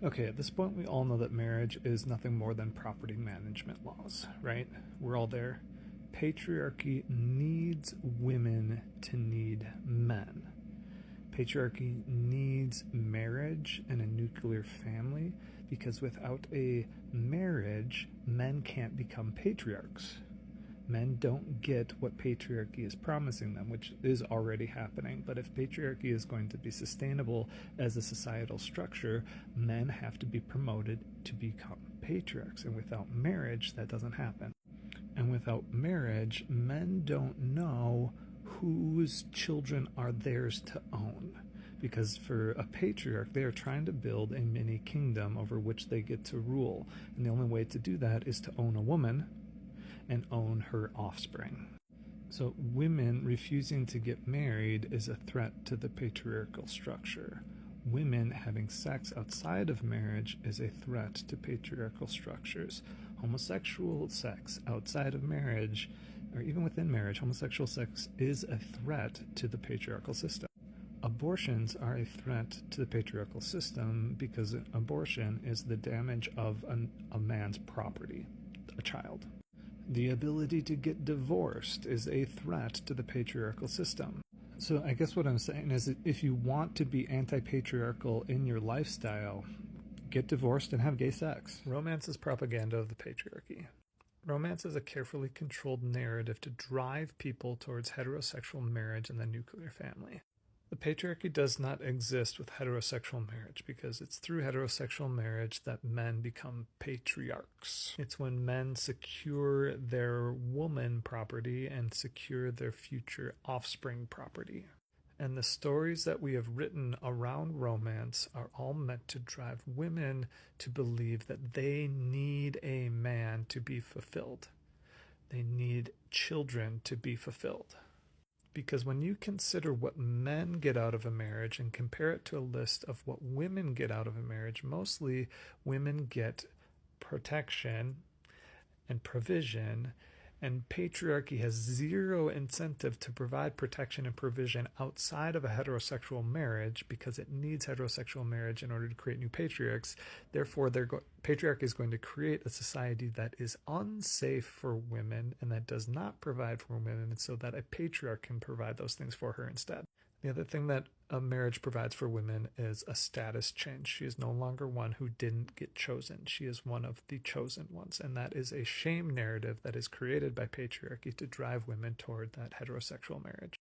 Okay, at this point, we all know that marriage is nothing more than property management laws, right? We're all there. Patriarchy needs women to need men. Patriarchy needs marriage and a nuclear family because without a marriage, men can't become patriarchs. Men don't get what patriarchy is promising them, which is already happening. But if patriarchy is going to be sustainable as a societal structure, men have to be promoted to become patriarchs. And without marriage, that doesn't happen. And without marriage, men don't know whose children are theirs to own. Because for a patriarch, they are trying to build a mini kingdom over which they get to rule. And the only way to do that is to own a woman and own her offspring. So women refusing to get married is a threat to the patriarchal structure. Women having sex outside of marriage is a threat to patriarchal structures. Homosexual sex outside of marriage, or even within marriage, homosexual sex is a threat to the patriarchal system. Abortions are a threat to the patriarchal system because abortion is the damage of a man's property, a child. The ability to get divorced is a threat to the patriarchal system. So I guess what I'm saying is that if you want to be anti-patriarchal in your lifestyle, get divorced and have gay sex. Romance is propaganda of the patriarchy. Romance is a carefully controlled narrative to drive people towards heterosexual marriage and the nuclear family. The patriarchy does not exist with heterosexual marriage because it's through heterosexual marriage that men become patriarchs. It's when men secure their woman property and secure their future offspring property. And the stories that we have written around romance are all meant to drive women to believe that they need a man to be fulfilled. They need children to be fulfilled. Because when you consider what men get out of a marriage and compare it to a list of what women get out of a marriage, mostly women get protection and provision, and patriarchy has zero incentive to provide protection and provision outside of a heterosexual marriage because it needs heterosexual marriage in order to create new patriarchs. Therefore, patriarchy is going to create a society that is unsafe for women and that does not provide for women, so that a patriarch can provide those things for her instead. The other thing that a marriage provides for women is a status change. She is no longer one who didn't get chosen. She is one of the chosen ones. And that is a shame narrative that is created by patriarchy to drive women toward that heterosexual marriage.